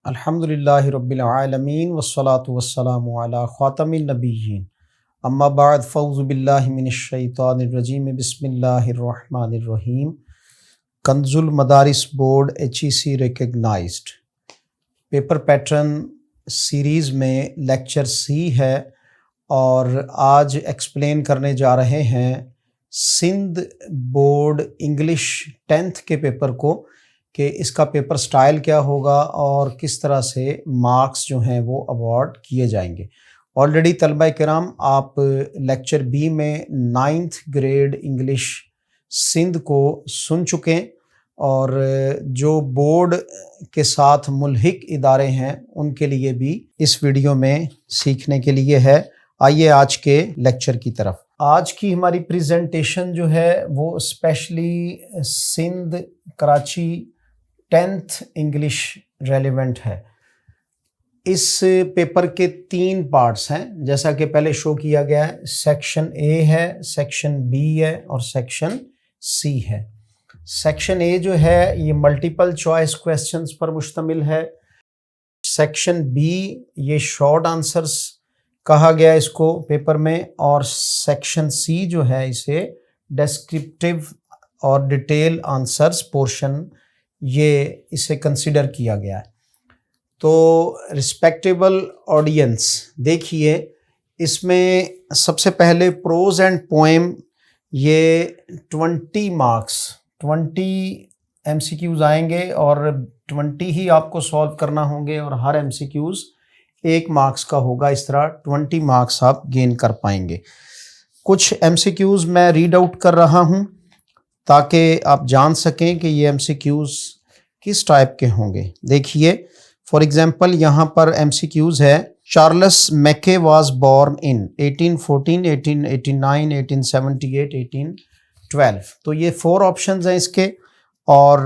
अल्हम्दुलिल्लाहि रब्बिल आलमीन वस्सलातु वस्सलामु अला ख़ातमिन नबिय्यीन अम्मा बाद फ़ऊज़ु बिल्लाहि मिनश शैतानिर रजीम बिस्मिल्लाहिर रहमानिर रहीम। Kanzul Madaris board HEC recognised paper pattern series में लेक्चर सी है और आज एक्सप्लेन करने जा रहे हैं सिंध बोर्ड इंग्लिश 10th के पेपर को कि इसका पेपर स्टाइल क्या होगा और किस तरह से मार्क्स जो हैं वो अवार्ड किए जाएंगे। ऑलरेडी तलबा किराम आप लेक्चर बी में 9th ग्रेड इंग्लिश सिंध को सुन चुके हैं और जो बोर्ड के साथ मुल्हिक इदारे हैं उनके लिए भी इस वीडियो में सीखने के लिए है। आइए आज के लेक्चर की तरफ। आज की हमारी प्रेजेंटेशन जो है वो specially Sindh Karachi 10th English relevant है। इस पेपर के 3 पार्ट्स हैं जैसा कि पहले शो किया गया है। सेक्शन ए है, सेक्शन बी है और सेक्शन सी है। सेक्शन ए जो है ये मल्टीपल चॉइस क्वेश्चंस पर मुश्तमिल है। सेक्शन बी ये शॉर्ट आंसर्स कहा गया इसको पेपर में, और सेक्शन सी जो है इसे डिस्क्रिप्टिव और डिटेल आंसर्स पोर्शन ये इसे कंसिडर किया गया है। तो रिस्पेक्टेबल ऑडियंस देखिए, इसमें सबसे पहले प्रोज एंड पोएम ये 20 मार्क्स 20 MCQs आएंगे और 20 ही आपको सॉल्व करना होंगे और हर MCQs 1 मार्क्स का होगा। इस तरह 20 मार्क्स आप गेन कर पाएंगे। कुछ MCQs मैं रीड आउट कर रहा हूँ ताकि आप जान सकें कि ये MCQs किस टाइप के होंगे। देखिए फॉर एग्जांपल यहाँ पर MCQs है। Charles Mackay was born in 1814, 1889, 1878, 1812। तो ये 4 ऑप्शंस हैं इसके और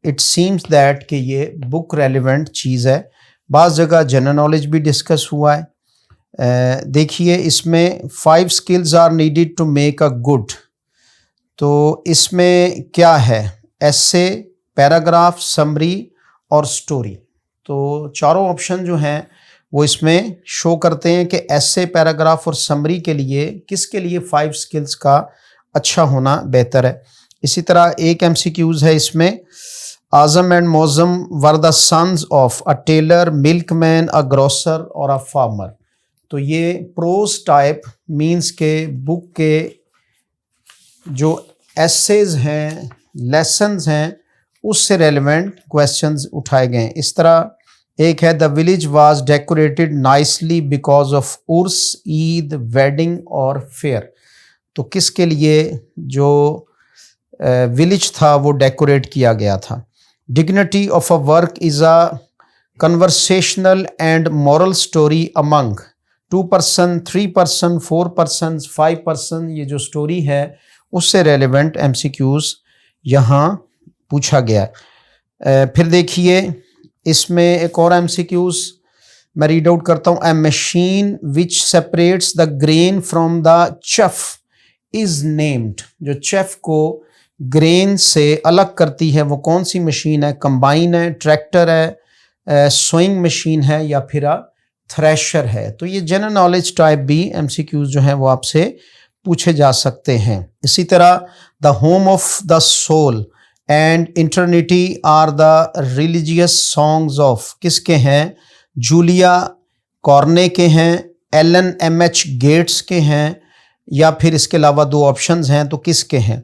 इट सीम्स दैट कि ये बुक रेलिवेंट चीज़ है। बाज़ जगह जनरल नॉलेज भी डिस्कस हुआ है। देखिए इसमें 5 skills are needed to make a good. तो इसमें क्या है? एसे, पैराग्राफ, समरी और स्टोरी। तो चारों ऑप्शन जो हैं वो इसमें शो करते हैं कि एसे, पैराग्राफ और समरी के लिए किसके लिए 5 स्किल्स का अच्छा होना बेहतर है। इसी तरह एक MCQs है इसमें, Azam and Moazzam were the sons of a tailor, milkman, a grocer और अ फार्मर। तो ये प्रोज टाइप मीन्स के बुक के जो एसेज हैं, लेसन्स हैं, उससे रेलिवेंट क्वेश्चंस उठाए गए। इस तरह एक है, the village was decorated nicely because of Urs, Eid, wedding और फेयर। तो किसके लिए जो विलेज था वो डेकोरेट किया गया था। Dignity of a work is a conversational and moral story among 2 person, 3 person, 4 person, 5 person. ये जो स्टोरी है उससे रेलिवेंट MCQs यहाँ पूछा गया। फिर देखिए इसमें एक और MCQs मैं रीड आउट करता हूँ। A machine which separates the grain from the chaff is named. जो चफ को ग्रेन से अलग करती है वो कौन सी मशीन है? कंबाइन है, ट्रैक्टर है, सोइंग मशीन है या फिर थ्रेशर है। तो ये जनरल नॉलेज टाइप भी MCQs जो हैं वो आपसे पूछे जा सकते हैं। इसी तरह the home of the soul and eternity are the religious songs of किसके हैं? जूलिया कॉर्ने के हैं, एलन MH गेट्स के हैं या फिर इसके अलावा 2 ऑप्शंस हैं तो किसके हैं?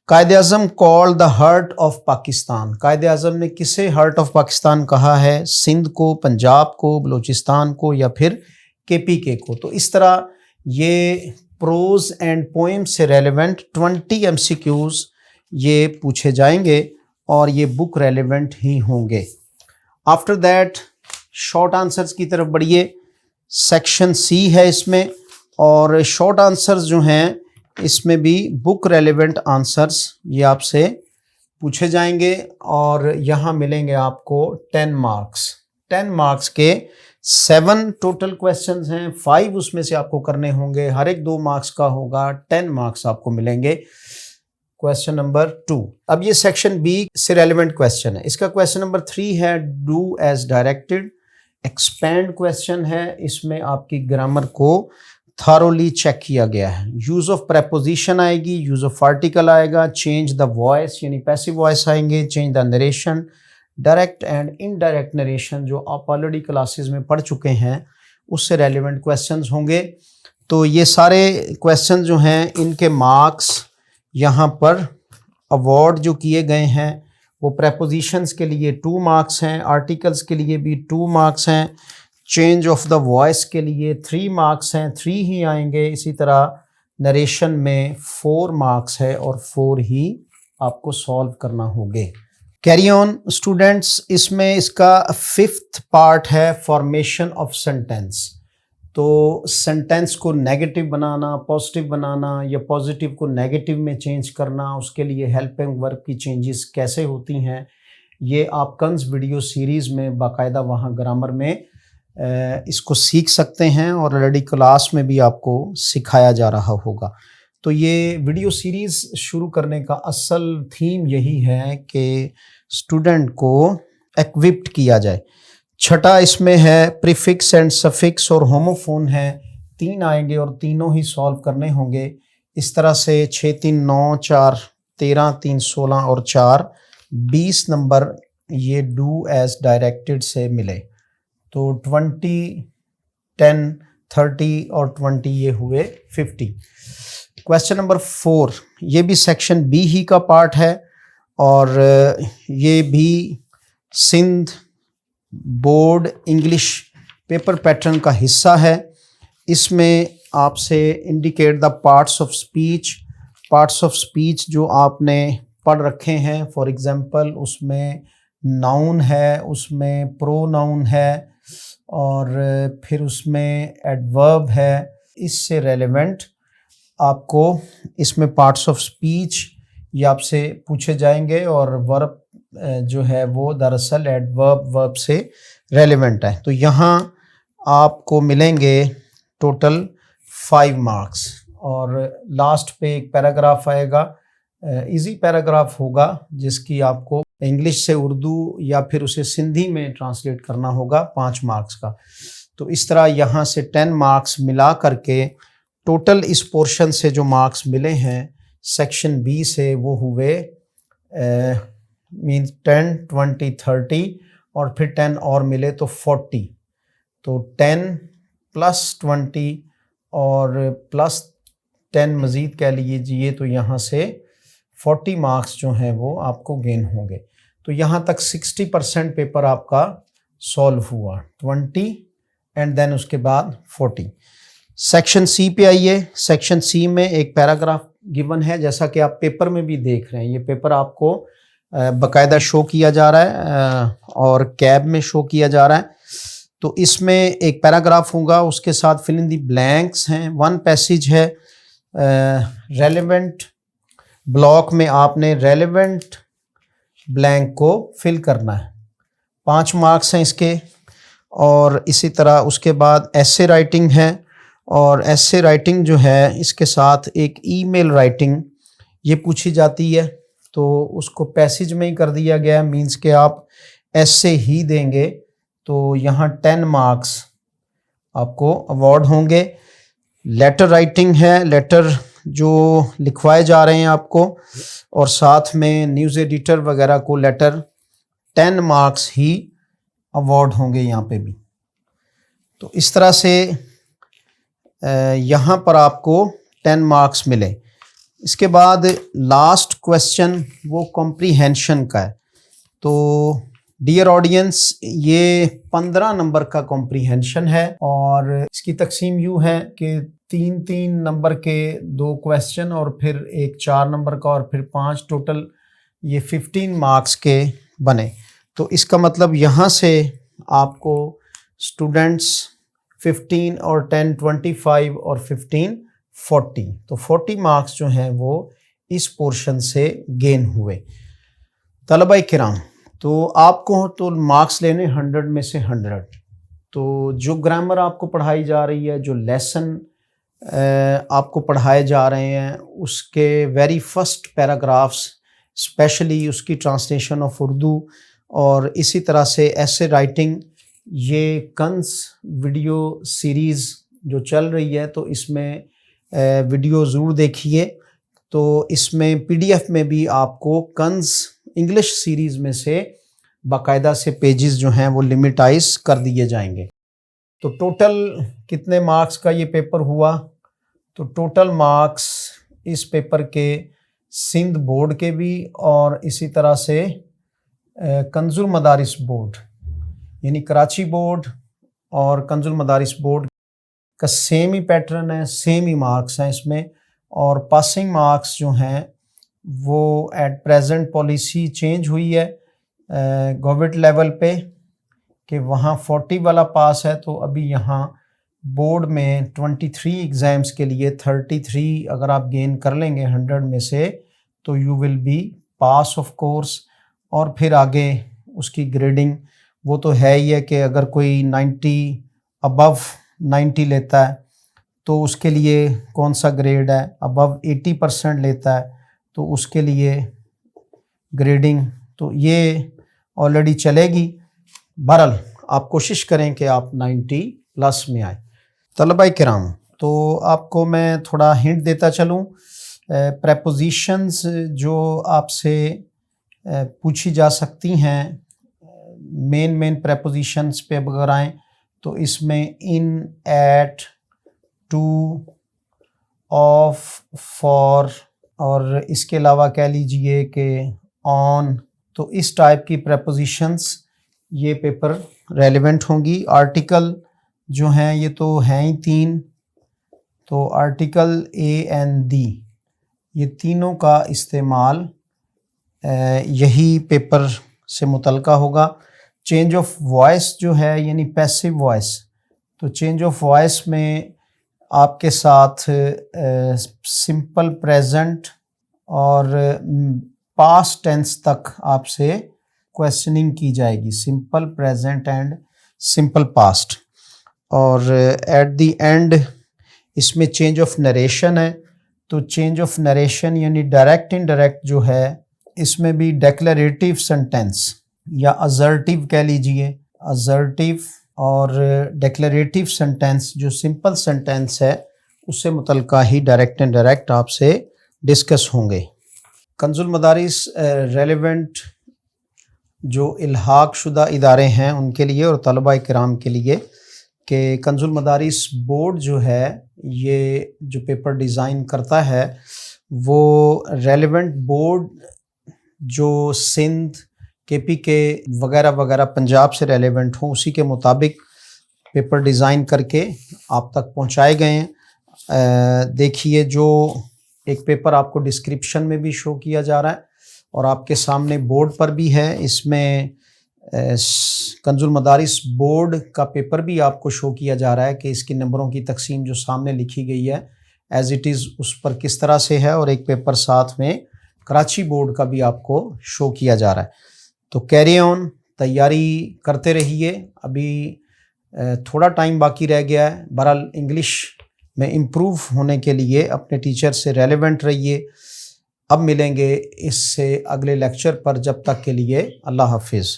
Quaid Azam called the heart of Pakistan. Quaid Azam ने किसे हार्ट ऑफ पाकिस्तान कहा है? सिंध को, पंजाब को, बलूचिस्तान को या फिर KPK को। तो इस तरह ये प्रोज एंड पोएम से रेलिवेंट 20 MCQs ये पूछे जाएंगे और ये बुक रेलिवेंट ही होंगे। आफ्टर दैट शॉर्ट आंसर्स की तरफ बढ़िए। सेक्शन सी है इसमें और शॉर्ट आंसर्स जो हैं इसमें भी बुक रेलिवेंट आंसर्स ये आपसे पूछे जाएंगे और यहाँ मिलेंगे आपको 10 मार्क्स। 10 मार्क्स के 7 टोटल क्वेश्चंस हैं, 5 उसमें से आपको करने होंगे, हर एक 2 मार्क्स का होगा, 10 मार्क्स आपको मिलेंगे। Question number 2। अब ये सेक्शन बी से रेलिवेंट क्वेश्चन है। इसका क्वेश्चन नंबर 3 है do as directed, expand question है। इसमें आपकी ग्रामर को थारोली चेक किया गया है। यूज ऑफ प्रेपोजिशन आएगी, यूज ऑफ आर्टिकल आएगा, चेंज द वॉइस यानी पैसिव वॉइस आएंगे, change the narration, direct and indirect narration जो आप ऑलरेडी क्लासेस में पढ़ चुके हैं उससे रेलिवेंट क्वेश्चंस होंगे। तो ये सारे क्वेश्चन जो हैं इनके मार्क्स यहाँ पर अवार्ड जो किए गए हैं वो प्रेपोजिशंस के लिए 2 मार्क्स हैं, आर्टिकल्स के लिए भी 2 मार्क्स हैं, चेंज ऑफ द वॉइस के लिए 3 मार्क्स हैं, 3 ही आएंगे। इसी तरह नरेशन में 4 मार्क्स है और 4 ही आपको सॉल्व करना होंगे। कैरी ऑन स्टूडेंट्स, इसमें इसका 5th पार्ट है फॉर्मेशन ऑफ सेंटेंस। तो सेंटेंस को नेगेटिव बनाना, पॉजिटिव बनाना या पॉजिटिव को नेगेटिव में चेंज करना, उसके लिए हेल्पिंग वर्ब की चेंजेस कैसे होती हैं ये आप कंस वीडियो सीरीज़ में बाकायदा वहाँ ग्रामर में इसको सीख सकते हैं और ऑलरेडी क्लास में भी आपको सिखाया जा रहा होगा। तो ये वीडियो सीरीज़ शुरू करने का असल थीम यही है कि स्टूडेंट को एक्विप्ड किया जाए। छठा इसमें है प्रीफिक्स एंड सफिक्स और होमोफोन है, 3 आएंगे और तीनों ही सॉल्व करने होंगे। इस तरह से 6 3 9 4 13 3 16 और 4 20 नंबर ये डू एज डायरेक्टेड से मिले। तो 20 10 30 और 20 ये हुए 50। क्वेश्चन नंबर 4 ये भी सेक्शन बी ही का पार्ट है और ये भी Sindh board English paper pattern का हिस्सा है। इसमें आपसे indicate the parts of speech जो आपने पढ़ रखे हैं। फॉर एग्जांपल उसमें नाउन है, उसमें प्रोनाउन है और फिर उसमें एडवर्ब है। इससे रेलेवेंट आपको इसमें पार्ट्स ऑफ स्पीच ये आपसे पूछे जाएंगे और वर्ब जो है वो दरअसल वर्ब से रेलेवेंट है। तो यहाँ आपको मिलेंगे टोटल 5 मार्क्स और लास्ट पे एक पैराग्राफ आएगा, इजी पैराग्राफ होगा जिसकी आपको इंग्लिश से उर्दू या फिर उसे सिंधी में ट्रांसलेट करना होगा 5 मार्क्स का। तो इस तरह यहाँ से 10 मार्क्स मिला करके टोटल इस पोर्शन से जो मार्क्स मिले हैं सेक्शन बी से वो हुए मीन्स 10 20 30 और फिर 10 और मिले तो 40। तो 10 प्लस 20 और प्लस 10 मज़ीद कह लीजिए तो यहाँ से 40 मार्क्स जो हैं वो आपको गेन होंगे। तो यहाँ तक 60% पेपर आपका सॉल्व हुआ, 20 एंड देन उसके बाद 40। सेक्शन सी पे आइए। सेक्शन सी में एक पैराग्राफ गिवन है जैसा कि आप पेपर में भी देख रहे हैं। ये पेपर आपको बाकायदा शो किया जा रहा है और कैब में शो किया जा रहा है। तो इसमें एक पैराग्राफ होगा, उसके साथ फिल इन दी ब्लैंक्स हैं। 1 पैसेज है, रेलेवेंट ब्लॉक में आपने रेलेवेंट ब्लैंक को फिल करना है। 5 मार्क्स हैं इसके। और इसी तरह उसके बाद एसे राइटिंग है और एसे राइटिंग जो है इसके साथ एक ईमेल राइटिंग ये पूछी जाती है। तो उसको पैसेज में ही कर दिया गया है, मींस कि आप ऐसे ही देंगे तो यहाँ 10 मार्क्स आपको अवार्ड होंगे। लेटर राइटिंग है, लेटर जो लिखवाए जा रहे हैं आपको और साथ में न्यूज़ एडिटर वगैरह को लेटर, 10 मार्क्स ही अवार्ड होंगे यहाँ पे भी। तो इस तरह से यहाँ पर आपको 10 मार्क्स मिले। इसके बाद लास्ट क्वेश्चन वो कॉम्प्रीहेंशन का है। तो डियर ऑडियंस ये 15 नंबर का कॉम्प्रीहेंशन है और इसकी तकसीम यूँ है कि 3-3 नंबर के 2 क्वेश्चन और फिर एक 4 नंबर का और फिर 5, टोटल ये 15 मार्क्स के बने। तो इसका मतलब यहाँ से आपको स्टूडेंट्स 15 और 10 25 और 15 40, तो 40 मार्क्स जो हैं वो इस पोर्शन से गेन हुए। तलबा किराम, तो आपको तो मार्क्स लेने 100 में से 100। तो जो ग्रामर आपको पढ़ाई जा रही है, जो लेसन आपको पढ़ाए जा रहे हैं उसके वेरी फर्स्ट पैराग्राफ्स, स्पेशली उसकी ट्रांसलेशन ऑफ उर्दू और इसी तरह से ऐसे राइटिंग, ये कंस वीडियो सीरीज़ जो चल रही है तो इसमें वीडियो ज़रूर देखिए। तो इसमें पीडीएफ में भी आपको कंस इंग्लिश सीरीज़ में से बाकायदा से पेजेस जो हैं वो लिमिटाइज कर दिए जाएंगे। तो टोटल कितने मार्क्स का ये पेपर हुआ? तो टोटल मार्क्स इस पेपर के सिंध बोर्ड के भी और इसी तरह से कंजुल मदारिस बोर्ड यानी कराची बोर्ड और कंजुल मदारिस बोर्ड का सेम ही पैटर्न है, सेम ही मार्क्स हैं इसमें। और पासिंग मार्क्स जो हैं वो एट प्रेजेंट पॉलिसी चेंज हुई है गवर्नमेंट लेवल पे कि वहाँ 40 वाला पास है, तो अभी यहाँ बोर्ड में 23 एग्ज़ाम्स के लिए 33 अगर आप गेन कर लेंगे 100 में से तो you will be pass of course. और फिर आगे उसकी ग्रेडिंग वो तो है ही है कि अगर कोई 90 अबव 90 लेता है तो उसके लिए कौन सा ग्रेड है, अबव 80% लेता है तो उसके लिए ग्रेडिंग, तो ये ऑलरेडी चलेगी। बहरहाल आप कोशिश करें कि आप 90 प्लस में आए। तलबा किराम, तो आपको मैं थोड़ा हिंट देता चलूँ। प्रेपोजिशंस जो आपसे पूछी जा सकती हैं, मेन प्रेपोजिशंस पे अगर आएँ तो इसमें इन, एट, टू, ऑफ, फॉर और इसके अलावा कह लीजिए कि ऑन, तो इस टाइप की प्रेपोजिशंस ये पेपर रेलेवेंट होंगी। आर्टिकल जो हैं ये तो हैं ही 3, तो आर्टिकल ए एंड दी ये तीनों का इस्तेमाल यही पेपर से मुतल्का होगा। चेंज ऑफ वॉइस जो है यानी पैसिव वॉइस, तो चेंज ऑफ वॉइस में आपके साथ सिंपल प्रेजेंट और पास्ट टेंस तक आपसे क्वेश्चनिंग की जाएगी, simple present and simple past. और एट द एंड इसमें चेंज ऑफ नरेशन है, तो चेंज ऑफ नरेशन यानी डायरेक्ट इनडायरेक्ट जो है इसमें भी डेक्लरेटिव सेंटेंस या असर्टिव कह लीजिए, असर्टिव और डेक्लरेटिव सेंटेंस जो सिंपल सेंटेंस है उससे मुतल्का ही डायरेक्ट एंड डायरेक्ट आपसे डिस्कस होंगे। कंजुल मदारिस रेलेवेंट जो इल्हाक शुदा इदारे हैं उनके लिए और तलबा किराम के लिए कि कंजुल मदारिस बोर्ड जो है ये जो पेपर डिज़ाइन करता है वो रेलेवेंट बोर्ड जो सिंध, KPK वगैरह वगैरह पंजाब से रेलेवेंट हों उसी के मुताबिक पेपर डिज़ाइन करके आप तक पहुंचाए गए हैं। देखिए जो एक पेपर आपको डिस्क्रिप्शन में भी शो किया जा रहा है और आपके सामने बोर्ड पर भी है, इसमें कंजुल मदारिस बोर्ड का पेपर भी आपको शो किया जा रहा है कि इसकी नंबरों की तकसीम जो सामने लिखी गई है एज इट इज़ उस पर किस तरह से है, और एक पेपर साथ में कराची बोर्ड का भी आपको शो किया जा रहा है। तो कैरी ऑन, तैयारी करते रहिए, अभी थोड़ा टाइम बाकी रह गया है। बहरहाल इंग्लिश में इम्प्रूव होने के लिए अपने टीचर से रेलेवेंट रहिए। अब मिलेंगे इससे अगले लेक्चर पर, जब तक के लिए अल्लाह हाफिज़।